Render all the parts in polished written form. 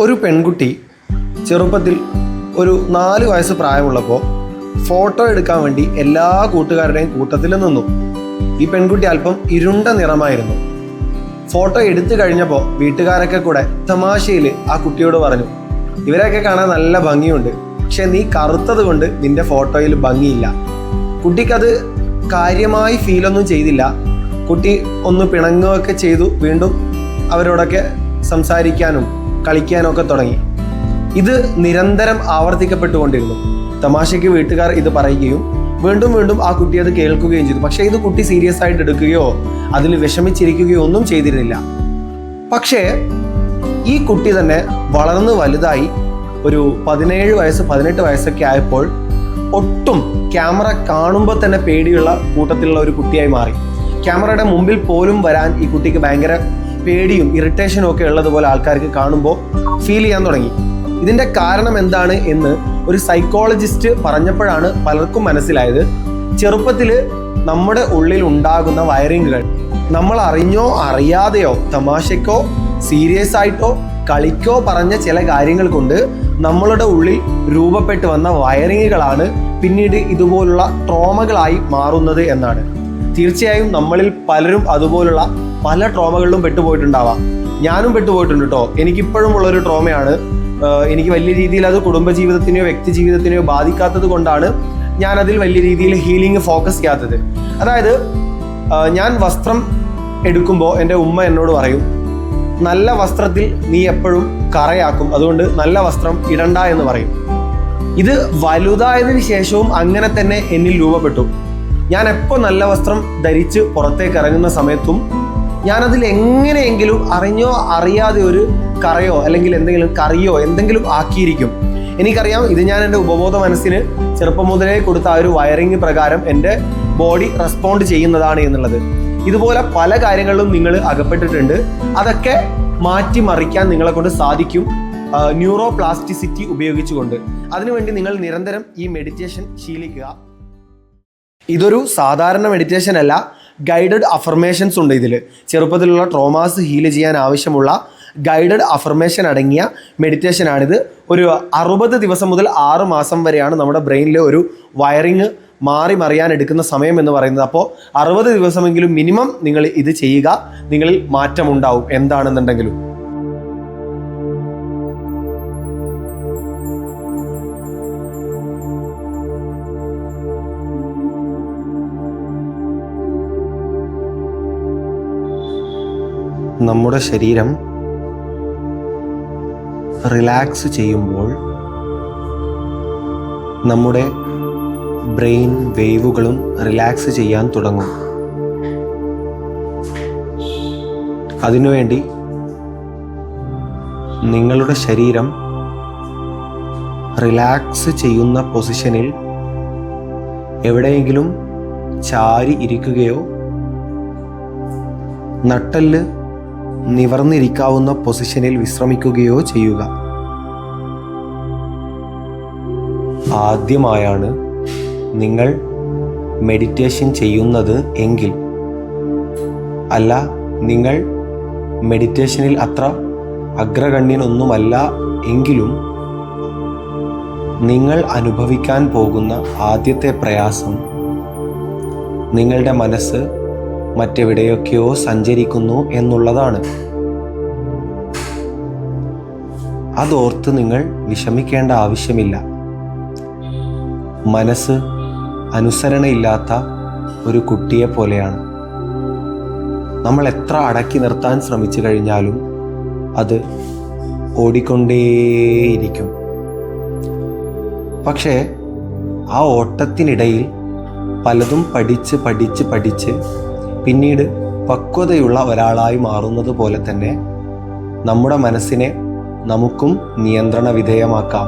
ഒരു പെൺകുട്ടി ചെറുപ്പത്തിൽ ഒരു 4 വയസ്സ് പ്രായമുള്ളപ്പോൾ ഫോട്ടോ എടുക്കാൻ വേണ്ടി എല്ലാ കൂട്ടുകാരുടെയും കൂട്ടത്തിൽ നിന്നു. ഈ പെൺകുട്ടി അല്പം ഇരുണ്ട നിറമായിരുന്നു. ഫോട്ടോ എടുത്തു കഴിഞ്ഞപ്പോൾ വീട്ടുകാരൊക്കെ കൂടെ തമാശയിൽ ആ കുട്ടിയോട് പറഞ്ഞു, ഇവരെയൊക്കെ കാണാൻ നല്ല ഭംഗിയുണ്ട്, പക്ഷെ നീ കറുത്തത് കൊണ്ട് നിന്റെ ഫോട്ടോയിൽ ഭംഗിയില്ല. കുട്ടിക്കത് കാര്യമായി ഫീലൊന്നും ചെയ്തില്ല. കുട്ടി ഒന്ന് പിണങ്ങുകയൊക്കെ ചെയ്തു. വീണ്ടും അവരോടൊക്കെ സംസാരിക്കാനും കളിക്കാനും ഒക്കെ തുടങ്ങി. ഇത് നിരന്തരം ആവർത്തിക്കപ്പെട്ടുകൊണ്ടിരുന്നു. തമാശയ്ക്ക് വീട്ടുകാർ ഇത് പറയുകയും വീണ്ടും വീണ്ടും ആ കുട്ടി അത് കേൾക്കുകയും ചെയ്തു. പക്ഷേ ഇത് കുട്ടി സീരിയസ് ആയിട്ട് എടുക്കുകയോ അതിൽ വിഷമിച്ചിരിക്കുകയോ ഒന്നും ചെയ്തിരുന്നില്ല. പക്ഷേ ഈ കുട്ടി തന്നെ വളർന്ന് വലുതായി ഒരു 17 വയസ്സ് 18 വയസ്സൊക്കെ ആയപ്പോൾ ഒട്ടും ക്യാമറ കാണുമ്പോൾ തന്നെ പേടിയുള്ള കൂട്ടത്തിലുള്ള ഒരു കുട്ടിയായി മാറി. ക്യാമറയുടെ മുമ്പിൽ പോലും വരാൻ ഈ കുട്ടിക്ക് ഭയങ്കര പേടിയും ഇറിറ്റേഷനും ഒക്കെ ഉള്ളതുപോലെ ആൾക്കാർക്ക് കാണുമ്പോൾ ഫീൽ ചെയ്യാൻ തുടങ്ങി. ഇതിൻ്റെ കാരണം എന്താണ് എന്ന് ഒരു സൈക്കോളജിസ്റ്റ് പറഞ്ഞപ്പോഴാണ് പലർക്കും മനസ്സിലായത്. ചെറുപ്പത്തിൽ നമ്മുടെ ഉള്ളിൽ ഉണ്ടാകുന്ന വയറിങ്ങുകൾ നമ്മൾ അറിഞ്ഞോ അറിയാതെയോ തമാശക്കോ സീരിയസ് ആയിട്ടോ കളിക്കോ പറഞ്ഞ ചില കാര്യങ്ങൾ കൊണ്ട് നമ്മളുടെ ഉള്ളിൽ രൂപപ്പെട്ടു വന്ന വയറിങ്ങുകളാണ് പിന്നീട് ഇതുപോലുള്ള ട്രോമകളായി മാറുന്നത് എന്നാണ്. തീർച്ചയായും നമ്മളിൽ പലരും അതുപോലുള്ള പല ട്രോമകളിലും പെട്ടുപോയിട്ടുണ്ടാവാം. ഞാനും പെട്ടുപോയിട്ടുണ്ട് കേട്ടോ. എനിക്കിപ്പോഴും ഉള്ളൊരു ട്രോമയാണ്. എനിക്ക് വലിയ രീതിയിൽ അത് കുടുംബജീവിതത്തിനെയോ വ്യക്തി ജീവിതത്തിനെയോ ബാധിക്കാത്തത് കൊണ്ടാണ് ഞാൻ അതിൽ വലിയ രീതിയിൽ ഹീലിംഗ് ഫോക്കസ് ചെയ്യാത്തത്. അതായത് ഞാൻ വസ്ത്രം എടുക്കുമ്പോൾ എൻ്റെ ഉമ്മ എന്നോട് പറയും, നല്ല വസ്ത്രത്തിൽ നീ എപ്പോഴും കറയാക്കും, അതുകൊണ്ട് നല്ല വസ്ത്രം ഇടണ്ട എന്ന് പറയും. ഇത് വലുതായതിനു ശേഷവും അങ്ങനെ തന്നെ എന്നിൽ രൂപപ്പെട്ടു. ഞാൻ എപ്പോൾ നല്ല വസ്ത്രം ധരിച്ച് പുറത്തേക്ക് ഇറങ്ങുന്ന സമയത്തും ഞാനതിൽ എങ്ങനെയെങ്കിലും അറിഞ്ഞോ അറിയാതെ ഒരു കറയോ അല്ലെങ്കിൽ എന്തെങ്കിലും കറിയോ എന്തെങ്കിലും ആക്കിയിരിക്കും. എനിക്കറിയാം ഇത് ഞാൻ എൻ്റെ ഉപബോധ മനസ്സിന് ചെറുപ്പം മുതലേ കൊടുത്ത ആ ഒരു വയറിങ് പ്രകാരം എൻ്റെ ബോഡി റെസ്പോണ്ട് ചെയ്യുന്നതാണ് എന്നുള്ളത്. ഇതുപോലെ പല കാര്യങ്ങളിലും നിങ്ങൾ അകപ്പെട്ടിട്ടുണ്ട്. അതൊക്കെ മാറ്റിമറിക്കാൻ നിങ്ങളെ കൊണ്ട് സാധിക്കും ന്യൂറോ പ്ലാസ്റ്റിസിറ്റി ഉപയോഗിച്ചുകൊണ്ട്. അതിനുവേണ്ടി നിങ്ങൾ നിരന്തരം ഈ മെഡിറ്റേഷൻ ശീലിക്കുക. ഇതൊരു സാധാരണ മെഡിറ്റേഷൻ അല്ല, ഗൈഡഡ് അഫർമേഷൻസ് ഉണ്ട് ഇതിൽ. ചെറുപ്പത്തിലുള്ള ട്രോമാസ് ഹീൽ ചെയ്യാൻ ആവശ്യമുള്ള ഗൈഡഡ് അഫർമേഷൻ അടങ്ങിയ മെഡിറ്റേഷനാണിത്. ഒരു 60 ദിവസം മുതൽ 6 മാസം വരെയാണ് നമ്മുടെ ബ്രെയിനിലെ ഒരു വയറിങ് മറിയാൻ എടുക്കുന്ന സമയം എന്ന് പറയുന്നത്. അപ്പോൾ 60 ദിവസമെങ്കിലും മിനിമം നിങ്ങൾ ഇത് ചെയ്യുക. നിങ്ങളിൽ മാറ്റമുണ്ടാവും എന്താണെന്നുണ്ടെങ്കിലും. നമ്മുടെ ശരീരം റിലാക്സ് ചെയ്യുമ്പോൾ നമ്മുടെ ബ്രെയിൻ വേവുകളും റിലാക്സ് ചെയ്യാൻ തുടങ്ങും. അതിനുവേണ്ടി നിങ്ങളുടെ ശരീരം റിലാക്സ് ചെയ്യുന്ന പൊസിഷനിൽ എവിടെയെങ്കിലും ചാരി ഇരിക്കുകയോ നട്ടെല്ല് നിവർന്നിരിക്കാവുന്ന പൊസിഷനിൽ വിശ്രമിക്കുകയോ ചെയ്യുക. ആദ്യമായാണ് നിങ്ങൾ മെഡിറ്റേഷൻ ചെയ്യുന്നത് എങ്കിൽ, അല്ല നിങ്ങൾ മെഡിറ്റേഷനിൽ അത്ര അഗ്രഗണ്യനൊന്നുമല്ല എങ്കിലും, നിങ്ങൾ അനുഭവിക്കാൻ പോകുന്ന ആദ്യത്തെ പ്രയാസം നിങ്ങളുടെ മനസ്സ് മറ്റെവിടെയൊക്കെയോ സഞ്ചരിക്കുന്നു എന്നുള്ളതാണ്. അതോർത്ത് നിങ്ങൾ വിഷമിക്കേണ്ട ആവശ്യമില്ല. മനസ്സ് അനുസരണയില്ലാത്ത ഒരു കുട്ടിയെ പോലെയാണ്. നമ്മൾ എത്ര അടക്കി നിർത്താൻ ശ്രമിച്ചു കഴിഞ്ഞാലും അത് ഓടിക്കൊണ്ടേയിരിക്കും. പക്ഷേ ആ ഓട്ടത്തിനിടയിൽ പലതും പഠിച്ച് പിന്നീട് പക്വതയുള്ള ഒരാളായി മാറുന്നത് പോലെ തന്നെ നമ്മുടെ മനസ്സിനെ നമുക്കും നിയന്ത്രണ വിധേയമാക്കാം.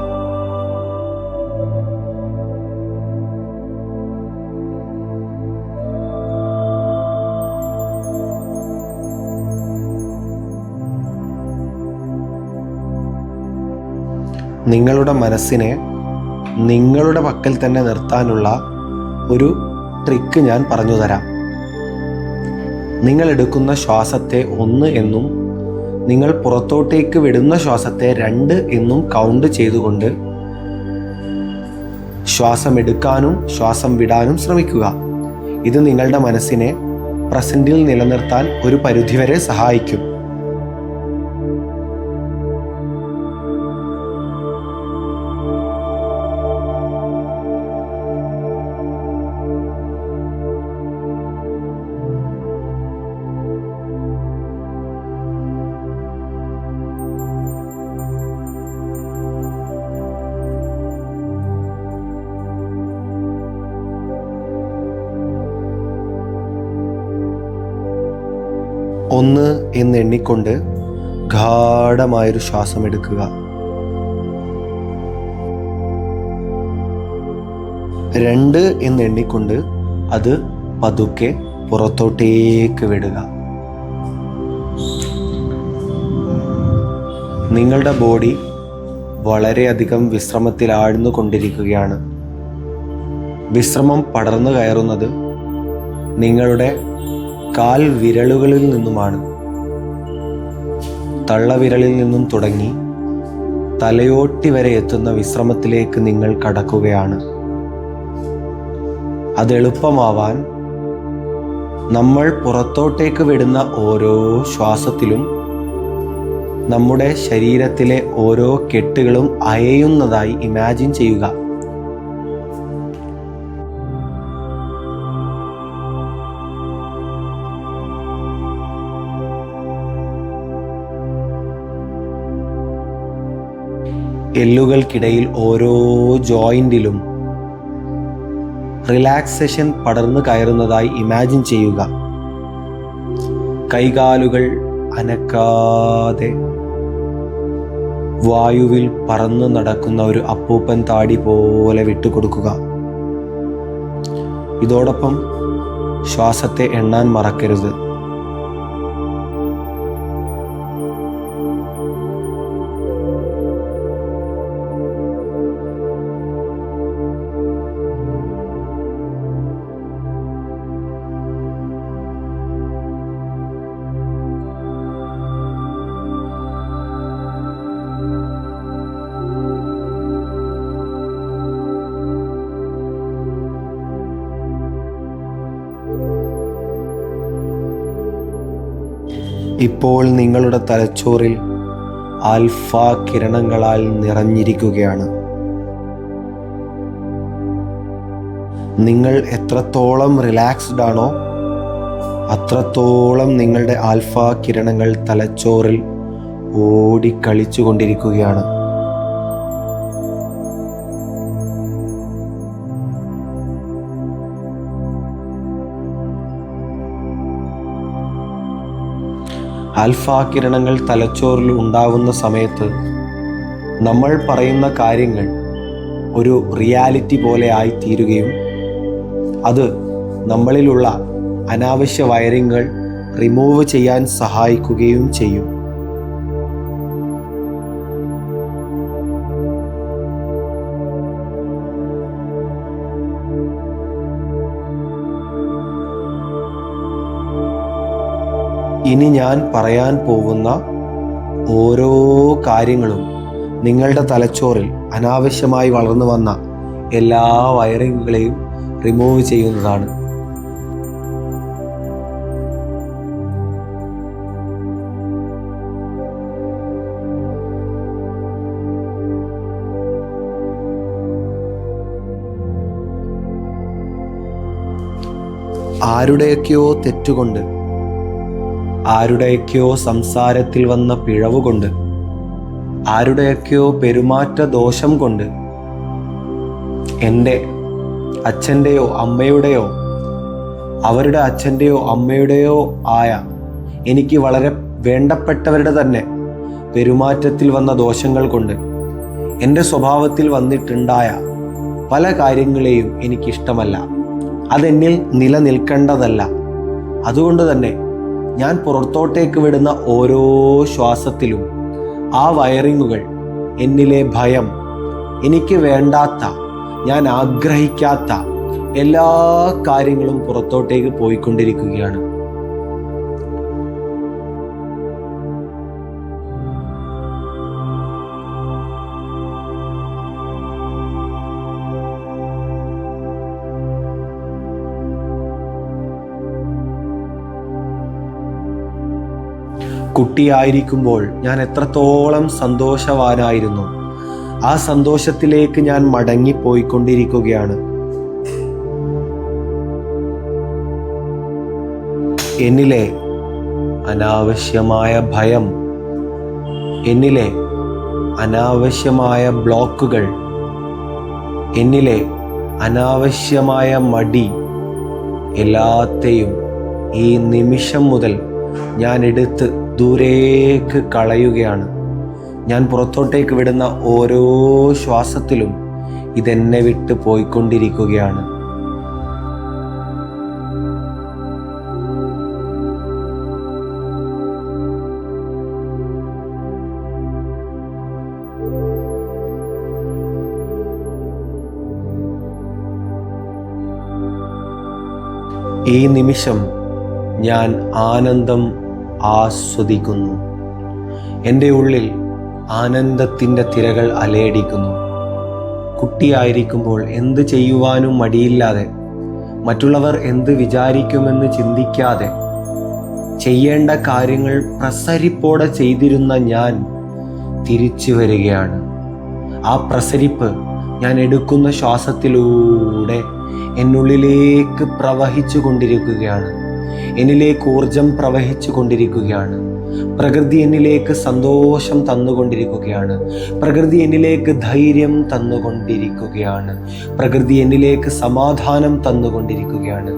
നിങ്ങളുടെ മനസ്സിനെ നിങ്ങളുടെ പക്കൽ തന്നെ നിർത്താനുള്ള ഒരു ട്രിക്ക് ഞാൻ പറഞ്ഞു തരാം. നിങ്ങൾ എടുക്കുന്ന ശ്വാസത്തെ 1 എന്നും നിങ്ങൾ പുറത്തോട്ടേക്ക് വിടുന്ന ശ്വാസത്തെ 2 എന്നും കൗണ്ട് ചെയ്തുകൊണ്ട് ശ്വാസം എടുക്കാനും ശ്വാസം വിടാനും ശ്രമിക്കുക. ഇത് നിങ്ങളുടെ മനസ്സിനെ പ്രസന്റിൽ നിലനിർത്താൻ ഒരു പരിധിവരെ സഹായിക്കും. ഒന്ന് എന്ന് എണ്ണിക്കൊണ്ട് ഗാഢമായൊരു ശ്വാസം എടുക്കുക. 2 എന്ന് എണ്ണിക്കൊണ്ട് അത് പതുക്കെ പുറത്തോട്ടേക്ക് വിടുക. നിങ്ങളുടെ ബോഡി വളരെയധികം വിശ്രമത്തിൽ ആഴ്ന്നു കൊണ്ടിരിക്കുകയാണ്. വിശ്രമം പടർന്നു കയറുന്നത് നിങ്ങളുടെ കാൽ വിരലുകളിൽ നിന്നുമാണ്. തള്ളവിരലിൽ നിന്നും തുടങ്ങി തലയോട്ടി വരെ എത്തുന്ന വിശ്രമത്തിലേക്ക് നിങ്ങൾ കടക്കുകയാണ്. അത് എളുപ്പമാവാൻ നമ്മൾ പുറത്തോട്ടേക്ക് വിടുന്ന ഓരോ ശ്വാസത്തിലും നമ്മുടെ ശരീരത്തിലെ ഓരോ കെട്ടുകളും അയയുന്നതായി ഇമാജിൻ ചെയ്യുക. എല്ലുകൾക്കിടയിൽ ഓരോ ജോയിന്റിലും റിലാക്സേഷൻ പടർന്നു കയറുന്നതായി ഇമാജിൻ ചെയ്യുക. കൈകാലുകൾ അനക്കാതെ വായുവിൽ പറന്നു നടക്കുന്ന ഒരു അപ്പൂപ്പൻ താടി പോലെ വിട്ടുകൊടുക്കുക. ഇതോടൊപ്പം ശ്വാസത്തെ എണ്ണാൻ മറക്കരുത്. ഇപ്പോൾ നിങ്ങളുടെ തലച്ചോറിൽ ആൽഫ കിരണങ്ങളാൽ നിറഞ്ഞിരിക്കുകയാണ്. നിങ്ങൾ എത്രത്തോളം റിലാക്സ്ഡ് ആണോ അത്രത്തോളം നിങ്ങളുടെ ആൽഫ കിരണങ്ങൾ തലച്ചോറിൽ ഓടിക്കളിച്ചു കൊണ്ടിരിക്കുകയാണ്. ആൽഫ കിരണങ്ങൾ തലച്ചോറിൽ ഉണ്ടാവുന്ന സമയത്ത് നമ്മൾ പറയുന്ന കാര്യങ്ങൾ ഒരു റിയാലിറ്റി പോലെ ആയിത്തീരുകയും അത് നമ്മളിലുള്ള അനാവശ്യ വയറിങ്ങൾ റിമൂവ് ചെയ്യാൻ സഹായിക്കുകയും ചെയ്യും. ഇനി ഞാൻ പറയാൻ പോകുന്ന ഓരോ കാര്യങ്ങളും നിങ്ങളുടെ തലച്ചോറിൽ അനാവശ്യമായി വളർന്നു വന്ന എല്ലാ വയറിങ്ങുകളെയും റിമൂവ് ചെയ്യുന്നതാണ്. ആരുടെയൊക്കെയോ തെറ്റുകൊണ്ട്, ആരുടെയൊക്കെയോ സംസാരത്തിൽ വന്ന പിഴവുകൊണ്ട്, ആരുടെയൊക്കെയോ പെരുമാറ്റ ദോഷം കൊണ്ട് എൻ്റെ അച്ഛൻ്റെയോ അമ്മയുടെയോ അവരുടെ അച്ഛൻ്റെയോ അമ്മയുടെയോ ആയ എനിക്ക് വളരെ വേണ്ടപ്പെട്ടവരുടെ തന്നെ പെരുമാറ്റത്തിൽ വന്ന ദോഷങ്ങൾ കൊണ്ട് എൻ്റെ സ്വഭാവത്തിൽ വന്നിട്ടുണ്ടായ പല കാര്യങ്ങളെയും എനിക്കിഷ്ടമല്ല. അതെന്നിൽ നിലനിൽക്കേണ്ടതല്ല. അതുകൊണ്ട് തന്നെ ഞാൻ പുറത്തോട്ടേക്ക് വിടുന്ന ഓരോ ശ്വാസത്തിലും ആ വയറിങ്ങുകൾ, എന്നിലെ ഭയം, എനിക്ക് വേണ്ടാത്ത, ഞാൻ ആഗ്രഹിക്കാത്ത എല്ലാ കാര്യങ്ങളും പുറത്തോട്ടേക്ക് പോയിക്കൊണ്ടിരിക്കുകയാണ്. കുട്ടിയായിരിക്കുമ്പോൾ ഞാൻ എത്രത്തോളം സന്തോഷവാനായിരുന്നു, ആ സന്തോഷത്തിലേക്ക് ഞാൻ മടങ്ങിപ്പോയിക്കൊണ്ടിരിക്കുകയാണ്. എന്നിലെ അനാവശ്യമായ ഭയം, എന്നിലെ അനാവശ്യമായ ബ്ലോക്കുകൾ, എന്നിലെ അനാവശ്യമായ മടി എല്ലാത്തെയും ഈ നിമിഷം മുതൽ ഞാൻ എടുത്ത് ദൂരേക്ക് കളയുകയാണ്. ഞാൻ പുറത്തോട്ടേക്ക് വിടുന്ന ഓരോ ശ്വാസത്തിലും ഇതെന്നെ വിട്ട് പോയിക്കൊണ്ടിരിക്കുകയാണ്. ഈ നിമിഷം ഞാൻ ആനന്ദം ആസ്വദിക്കുന്നു. എൻ്റെ ഉള്ളിൽ ആനന്ദത്തിൻ്റെ തിരകൾ അലയടിക്കുന്നു. കുട്ടിയായിരിക്കുമ്പോൾ എന്ത് ചെയ്യുവാനും മടിയില്ലാതെ, മറ്റുള്ളവർ എന്ത് വിചാരിക്കുമെന്ന് ചിന്തിക്കാതെ ചെയ്യേണ്ട കാര്യങ്ങൾ പ്രസരിപ്പോടെ ചെയ്തിരുന്ന ഞാൻ തിരിച്ചു വരികയാണ്. ആ പ്രസരിപ്പ് ഞാൻ എടുക്കുന്ന ശ്വാസത്തിലൂടെ എന്നുള്ളിലേക്ക് പ്രവഹിച്ചു കൊണ്ടിരിക്കുകയാണ്. എന്നിലേക്ക് ഊർജം പ്രവഹിച്ചു കൊണ്ടിരിക്കുകയാണ്. പ്രകൃതി എന്നിലേക്ക് സന്തോഷം തന്നുകൊണ്ടിരിക്കുകയാണ്. പ്രകൃതി എന്നിലേക്ക് ധൈര്യം തന്നുകൊണ്ടിരിക്കുകയാണ്. പ്രകൃതി എന്നിലേക്ക് സമാധാനം തന്നുകൊണ്ടിരിക്കുകയാണ്.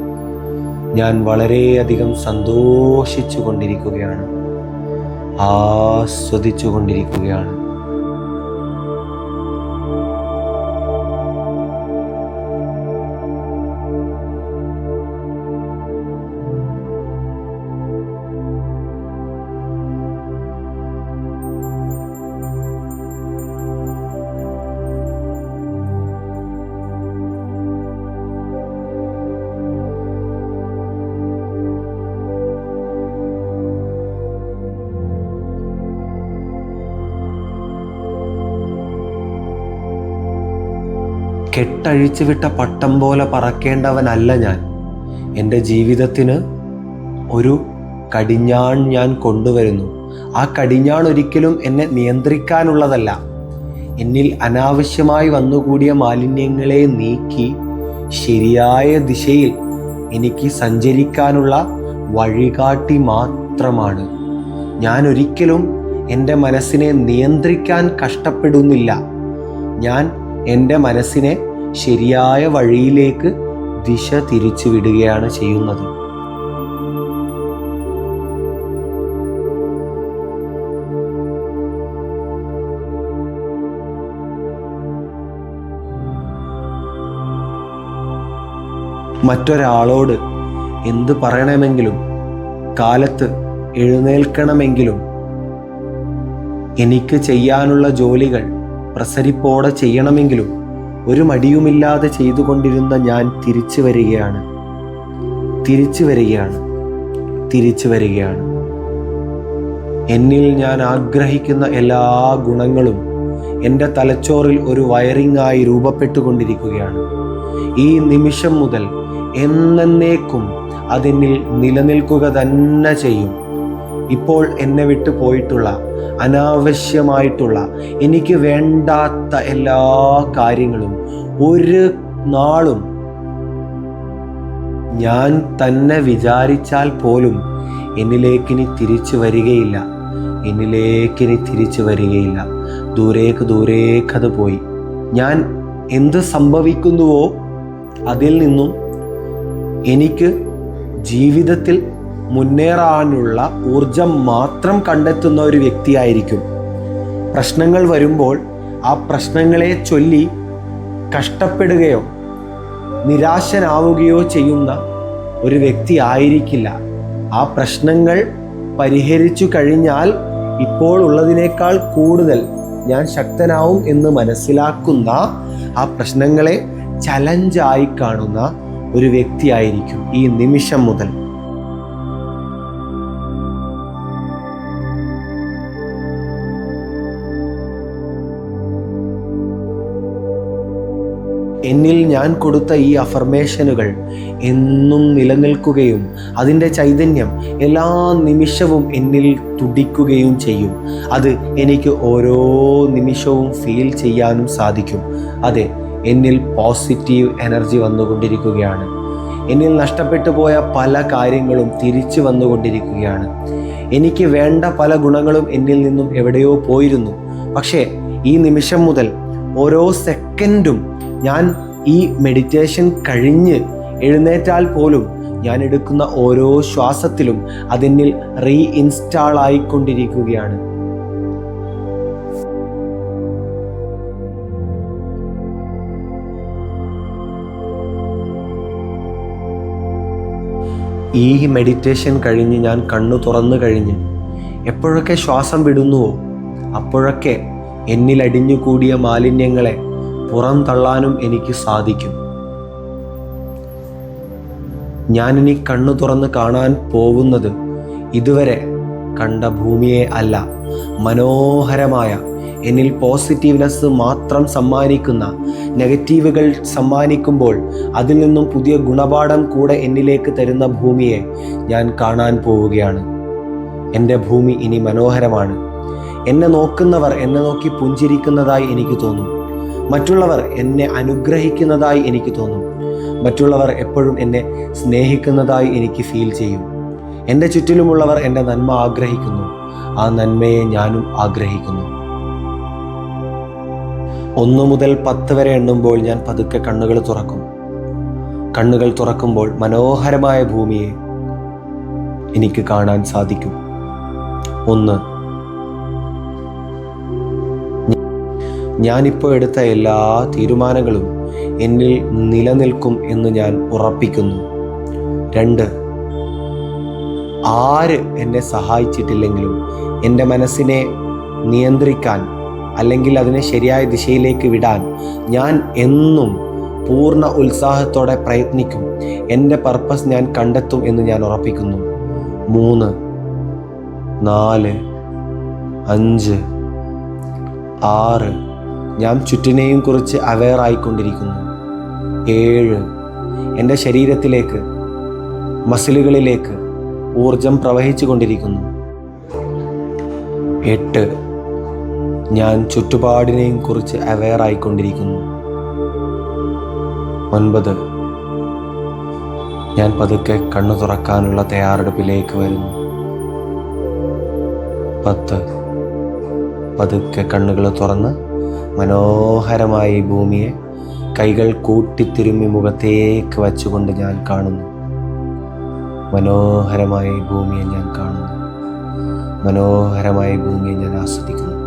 ഞാൻ വളരെയധികം സന്തോഷിച്ചു കൊണ്ടിരിക്കുകയാണ്, ആസ്വദിച്ചു കൊണ്ടിരിക്കുകയാണ്. കെട്ടഴിച്ചു വിട്ട പട്ടം പോലെ പറക്കേണ്ടവനല്ല ഞാൻ. എൻ്റെ ജീവിതത്തിന് ഒരു കടിഞ്ഞാൺ ഞാൻ കൊണ്ടുവരുന്നു. ആ കടിഞ്ഞാൺ ഒരിക്കലും എന്നെ നിയന്ത്രിക്കാനുള്ളതല്ല. എന്നിൽ അനാവശ്യമായി വന്നുകൂടിയ മാലിന്യങ്ങളെ നീക്കി ശരിയായ ദിശയിൽ എനിക്ക് സഞ്ചരിക്കാനുള്ള വഴികാട്ടി മാത്രമാണ്. ഞാൻ ഒരിക്കലും എൻ്റെ മനസ്സിനെ നിയന്ത്രിക്കാൻ കഷ്ടപ്പെടുന്നില്ല. ഞാൻ എൻ്റെ മനസ്സിനെ ശരിയായ വഴിയിലേക്ക് ദിശ തിരിച്ചു വിടുകയാണ് ചെയ്യുന്നത്. മറ്റൊരാളോട് എന്ത് പറയണമെങ്കിലും, കാലത്ത് എഴുന്നേൽക്കണമെങ്കിലും, എനിക്ക് ചെയ്യാനുള്ള ജോലികൾ പ്രസരിപ്പോടെ ചെയ്യണമെങ്കിലും ഒരു മടിയുമില്ലാതെ ചെയ്തുകൊണ്ടിരുന്ന ഞാൻ തിരിച്ചു വരികയാണ്. എന്നിൽ ഞാൻ ആഗ്രഹിക്കുന്ന എല്ലാ ഗുണങ്ങളും എൻ്റെ തലച്ചോറിൽ ഒരു വയറിങ്ങായി രൂപപ്പെട്ടുകൊണ്ടിരിക്കുകയാണ്. ഈ നിമിഷം മുതൽ എന്നേക്കും അതെന്നിൽ നിലനിൽക്കുക തന്നെ ചെയ്യും. ഇപ്പോൾ എന്നെ വിട്ടു പോയിട്ടുള്ള, അനാവശ്യമായിട്ടുള്ള, എനിക്ക് വേണ്ടാത്ത എല്ലാ കാര്യങ്ങളും ഒരു നാളും ഞാൻ തന്നെ വിചാരിച്ചാൽ പോലും എന്നിലേക്കിനി തിരിച്ചു വരികയില്ല. ദൂരേക്കത് പോയി. ഞാൻ എന്ത് സംഭവിക്കുന്നുവോ അതിൽ നിന്നും എനിക്ക് ജീവിതത്തിൽ മുന്നേറാനുള്ള ഊർജം മാത്രം കണ്ടെത്തുന്ന ഒരു വ്യക്തിയായിരിക്കും. പ്രശ്നങ്ങൾ വരുമ്പോൾ ആ പ്രശ്നങ്ങളെ ചൊല്ലി കഷ്ടപ്പെടുകയോ നിരാശനാവുകയോ ചെയ്യുന്ന ഒരു വ്യക്തി ആയിരിക്കില്ല. ആ പ്രശ്നങ്ങൾ പരിഹരിച്ചു കഴിഞ്ഞാൽ ഇപ്പോൾ ഉള്ളതിനേക്കാൾ കൂടുതൽ ഞാൻ ശക്തനാവും എന്ന് മനസ്സിലാക്കുന്ന, ആ പ്രശ്നങ്ങളെ ചലഞ്ചായി കാണുന്ന ഒരു വ്യക്തിയായിരിക്കും ഈ നിമിഷം മുതൽ. എന്നിൽ ഞാൻ കൊടുത്ത ഈ അഫർമേഷനുകൾ എന്നും നിലനിൽക്കുകയും അതിൻ്റെ ചൈതന്യം എല്ലാ നിമിഷവും എന്നിൽ തുടിക്കുകയും ചെയ്യും. അത് എനിക്ക് ഓരോ നിമിഷവും ഫീൽ ചെയ്യാനും സാധിക്കും. അതെ, എന്നിൽ പോസിറ്റീവ് എനർജി വന്നുകൊണ്ടിരിക്കുകയാണ്. എന്നിൽ നഷ്ടപ്പെട്ടു പോയ പല കാര്യങ്ങളും തിരിച്ചു വന്നുകൊണ്ടിരിക്കുകയാണ്. എനിക്ക് വേണ്ട പല ഗുണങ്ങളും എന്നിൽ നിന്നും എവിടെയോ പോയിരുന്നു. പക്ഷേ ഈ നിമിഷം മുതൽ ഓരോ സെക്കൻഡും ഞാൻ ഈ മെഡിറ്റേഷൻ കഴിഞ്ഞ് എഴുന്നേറ്റാൽ പോലും ഞാൻ എടുക്കുന്ന ഓരോ ശ്വാസത്തിലും അതെന്നിൽ റീഇൻസ്റ്റാൾ ആയിക്കൊണ്ടിരിക്കുകയാണ്. ഈ മെഡിറ്റേഷൻ കഴിഞ്ഞ് ഞാൻ കണ്ണു തുറന്നു കഴിഞ്ഞ് എപ്പോഴൊക്കെ ശ്വാസം വിടുന്നുവോ അപ്പോഴൊക്കെ എന്നിൽ അടിഞ്ഞുകൂടിയ മാലിന്യങ്ങളെ പുറം തള്ളാനും എനിക്ക് സാധിക്കും. ഞാനിനി കണ്ണു തുറന്ന് കാണാൻ പോകുന്നത് ഇതുവരെ കണ്ട ഭൂമിയെ അല്ല, മനോഹരമായ എന്നിൽ പോസിറ്റീവ്നെസ് മാത്രം സമ്മാനിക്കുന്ന, നെഗറ്റീവുകൾ സമ്മാനിക്കുമ്പോൾ അതിൽ നിന്നും പുതിയ ഗുണപാഠം കൂടെ എന്നിലേക്ക് തരുന്ന ഭൂമിയെ ഞാൻ കാണാൻ പോവുകയാണ്. എൻ്റെ ഭൂമി ഇനി മനോഹരമാണ്. എന്നെ നോക്കുന്നവർ എന്നെ നോക്കി പുഞ്ചിരിക്കുന്നതായി എനിക്ക് തോന്നും. മറ്റുള്ളവർ എന്നെ അനുഗ്രഹിക്കുന്നതായി എനിക്ക് തോന്നും. മറ്റുള്ളവർ എപ്പോഴും എന്നെ സ്നേഹിക്കുന്നതായി എനിക്ക് ഫീൽ ചെയ്യും. എൻ്റെ ചുറ്റിലുമുള്ളവർ എൻ്റെ നന്മ ആഗ്രഹിക്കുന്നു. ആ നന്മയെ ഞാനും ആഗ്രഹിക്കുന്നു. 1 മുതൽ 10 വരെ എണ്ണുമ്പോൾ ഞാൻ പതുക്കെ കണ്ണുകൾ തുറക്കും. കണ്ണുകൾ തുറക്കുമ്പോൾ മനോഹരമായ ഭൂമിയെ എനിക്ക് കാണാൻ സാധിക്കും. 1. ഞാനിപ്പോൾ എടുത്ത എല്ലാ തീരുമാനങ്ങളും എന്നിൽ നിലനിൽക്കും എന്ന് ഞാൻ ഉറപ്പിക്കുന്നു. 2. ആര് എന്നെ സഹായിച്ചിട്ടില്ലെങ്കിലും എൻ്റെ മനസ്സിനെ നിയന്ത്രിക്കാൻ അല്ലെങ്കിൽ അതിനെ ശരിയായ ദിശയിലേക്ക് വിടാൻ ഞാൻ എന്നും പൂർണ്ണ ഉത്സാഹത്തോടെ പ്രയത്നിക്കും. എൻ്റെ പർപ്പസ് ഞാൻ കണ്ടെത്തും എന്ന് ഞാൻ ഉറപ്പിക്കുന്നു. 3, 4, 5, 6 ഞാൻ ചുറ്റിനെയും കുറിച്ച് അവെയർ ആയിക്കൊണ്ടിരിക്കുന്നു. 7 എൻ്റെ ശരീരത്തിലേക്ക്, മസിലുകളിലേക്ക് ഊർജം പ്രവഹിച്ചു കൊണ്ടിരിക്കുന്നു. 8 ഞാൻ ചുറ്റുപാടിനെയും കുറിച്ച് അവെയർ ആയിക്കൊണ്ടിരിക്കുന്നു. 9 ഞാൻ പതുക്കെ കണ്ണു തുറക്കാനുള്ള തയ്യാറെടുപ്പിലേക്ക് വരുന്നു. 10 പതുക്കെ കണ്ണുകൾ തുറന്ന് മനോഹരമായി ഭൂമിയെ കൈകൾ കൂട്ടിത്തിരുമ്മി മുഖത്തേക്ക് വച്ചുകൊണ്ട് ഞാൻ കാണുന്നു. മനോഹരമായി ഭൂമിയെ ഞാൻ കാണുന്നു. മനോഹരമായി ഭൂമിയെ ഞാൻ ആസ്വദിക്കുന്നു.